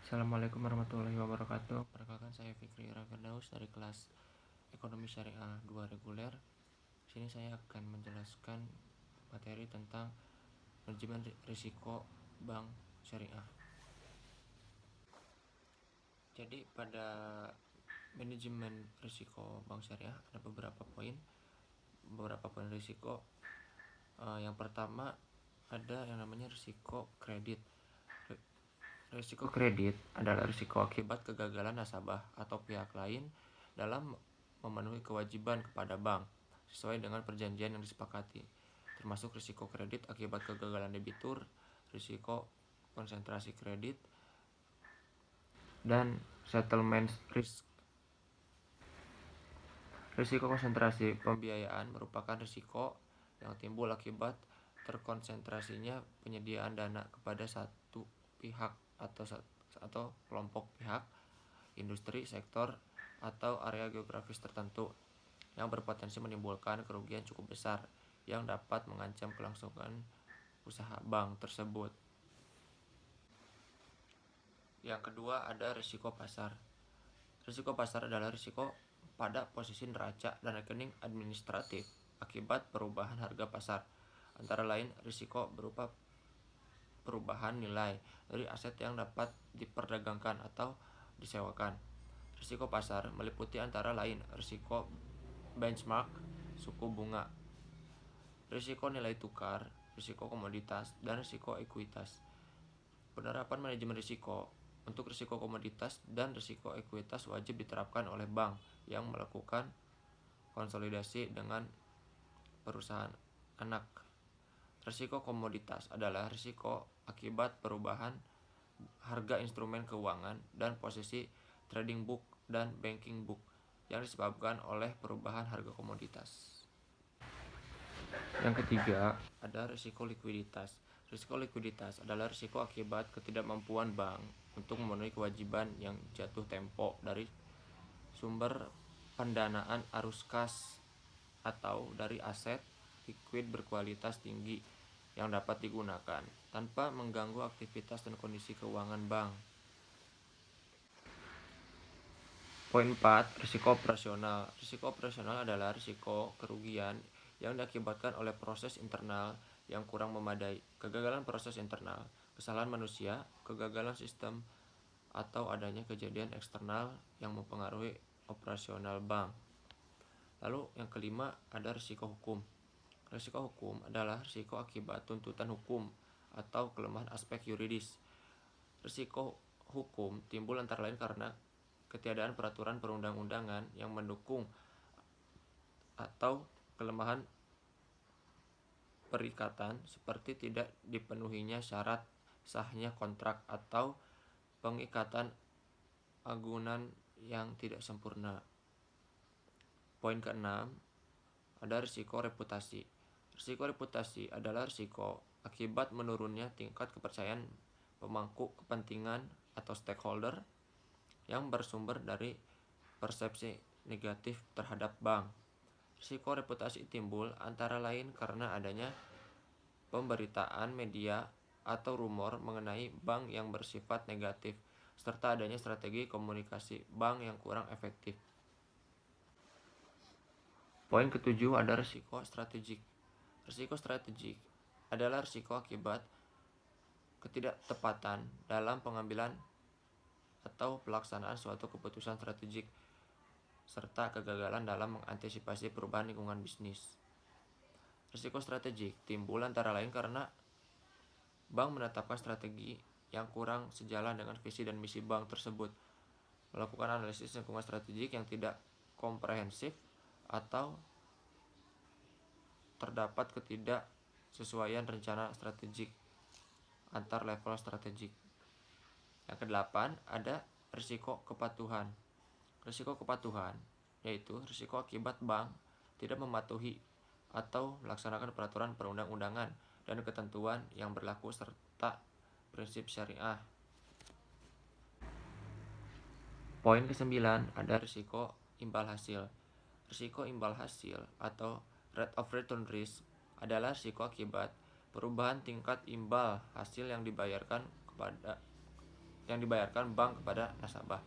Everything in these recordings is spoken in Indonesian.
Assalamualaikum warahmatullahi wabarakatuh. Perkenalkan saya Fikri Rafirdaus dari kelas Ekonomi Syariah 2 reguler. Di sini saya akan menjelaskan materi tentang manajemen risiko bank syariah. Jadi pada manajemen risiko bank syariah ada beberapa poin risiko. Yang pertama ada yang namanya risiko kredit. Risiko kredit adalah risiko akibat kegagalan nasabah atau pihak lain dalam memenuhi kewajiban kepada bank sesuai dengan perjanjian yang disepakati, termasuk risiko kredit akibat kegagalan debitur, risiko konsentrasi kredit, dan settlement risk. Risiko konsentrasi pembiayaan merupakan risiko yang timbul akibat terkonsentrasinya penyediaan dana kepada satu pihak atau kelompok pihak, industri, sektor, atau area geografis tertentu yang berpotensi menimbulkan kerugian cukup besar yang dapat mengancam kelangsungan usaha bank tersebut. Yang kedua ada risiko pasar. Risiko pasar adalah risiko pada posisi neraca dan rekening administratif akibat perubahan harga pasar, antara lain risiko berupa perubahan nilai dari aset yang dapat diperdagangkan atau disewakan. Risiko pasar meliputi antara lain risiko benchmark, suku bunga, risiko nilai tukar, risiko komoditas, dan risiko ekuitas. Penerapan manajemen risiko untuk risiko komoditas dan risiko ekuitas wajib diterapkan oleh bank yang melakukan konsolidasi dengan perusahaan anak. Risiko komoditas adalah risiko akibat perubahan harga instrumen keuangan dan posisi trading book dan banking book yang disebabkan oleh perubahan harga komoditas. Yang ketiga, ada risiko likuiditas. Risiko likuiditas adalah risiko akibat ketidakmampuan bank untuk memenuhi kewajiban yang jatuh tempo dari sumber pendanaan arus kas atau dari aset likuid berkualitas tinggi yang dapat digunakan tanpa mengganggu aktivitas dan kondisi keuangan bank. Poin 4, risiko operasional. Risiko operasional adalah risiko kerugian yang diakibatkan oleh proses internal yang kurang memadai, kegagalan proses internal, kesalahan manusia, kegagalan sistem, atau adanya kejadian eksternal yang mempengaruhi operasional bank. Lalu yang kelima ada risiko hukum. Risiko hukum adalah risiko akibat tuntutan hukum atau kelemahan aspek yuridis. Risiko hukum timbul antara lain karena ketiadaan peraturan perundang-undangan yang mendukung atau kelemahan perikatan seperti tidak dipenuhinya syarat sahnya kontrak atau pengikatan agunan yang tidak sempurna. Poin ke-6 ada risiko reputasi. Risiko reputasi adalah risiko akibat menurunnya tingkat kepercayaan pemangku kepentingan atau stakeholder yang bersumber dari persepsi negatif terhadap bank. Risiko reputasi timbul antara lain karena adanya pemberitaan media atau rumor mengenai bank yang bersifat negatif, serta adanya strategi komunikasi bank yang kurang efektif. Poin ke-7 ada risiko strategik. Risiko strategik adalah risiko akibat ketidaktepatan dalam pengambilan atau pelaksanaan suatu keputusan strategik serta kegagalan dalam mengantisipasi perubahan lingkungan bisnis. Risiko strategik timbul antara lain karena bank menetapkan strategi yang kurang sejalan dengan visi dan misi bank tersebut, melakukan analisis lingkungan strategik yang tidak komprehensif, atau terdapat ketidaksesuaian rencana strategik antar level strategik. Yang ke-8 ada risiko kepatuhan. Risiko kepatuhan yaitu risiko akibat bank tidak mematuhi atau melaksanakan peraturan perundang-undangan dan ketentuan yang berlaku serta prinsip syariah. Poin ke-9 ada risiko imbal hasil. Risiko imbal hasil atau rate of return risk adalah risiko akibat perubahan tingkat imbal hasil yang dibayarkan kepada yang dibayarkan bank kepada nasabah.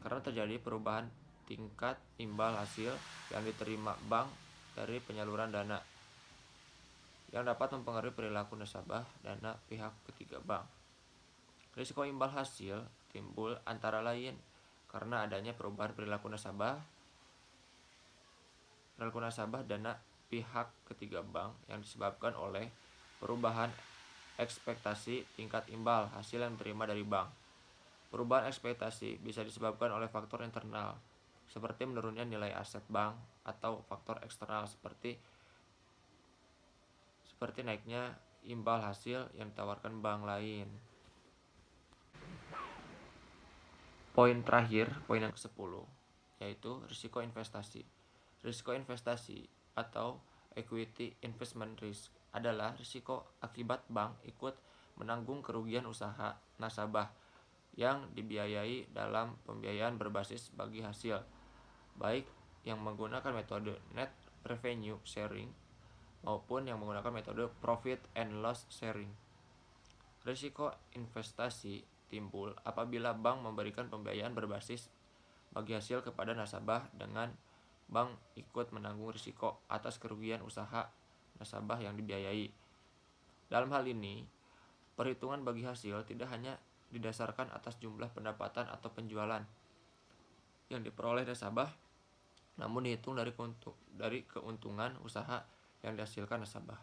Karena terjadi perubahan tingkat imbal hasil yang diterima bank dari penyaluran dana yang dapat mempengaruhi perilaku nasabah dana pihak ketiga bank. Risiko imbal hasil timbul antara lain karena adanya perubahan perilaku nasabah dana pihak ketiga bank yang disebabkan oleh perubahan ekspektasi tingkat imbal hasil yang diterima dari bank. Perubahan ekspektasi bisa disebabkan oleh faktor internal seperti menurunnya nilai aset bank atau faktor eksternal seperti naiknya imbal hasil yang ditawarkan bank lain. Poin terakhir, poin yang ke-10, yaitu risiko investasi. Risiko investasi atau equity investment risk adalah risiko akibat bank ikut menanggung kerugian usaha nasabah yang dibiayai dalam pembiayaan berbasis bagi hasil, baik yang menggunakan metode net revenue sharing maupun yang menggunakan metode profit and loss sharing. Risiko investasi timbul apabila bank memberikan pembiayaan berbasis bagi hasil kepada nasabah dengan bank ikut menanggung risiko atas kerugian usaha nasabah yang dibiayai. Dalam hal ini, perhitungan bagi hasil tidak hanya didasarkan atas jumlah pendapatan atau penjualan yang diperoleh nasabah, namun dihitung dari keuntungan usaha yang dihasilkan nasabah.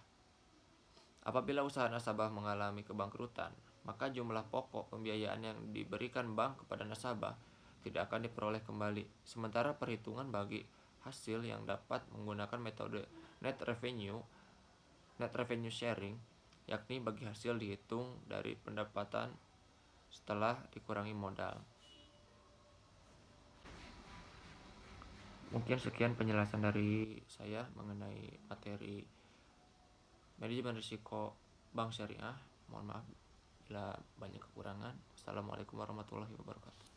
Apabila usaha nasabah mengalami kebangkrutan, maka jumlah pokok pembiayaan yang diberikan bank kepada nasabah tidak akan diperoleh kembali. Sementara perhitungan bagi hasil yang dapat menggunakan metode net revenue sharing, yakni bagi hasil dihitung dari pendapatan setelah dikurangi modal. Mungkin sekian penjelasan dari saya mengenai materi manajemen risiko bank syariah. Mohon maaf bila banyak kekurangan. Assalamualaikum warahmatullahi wabarakatuh.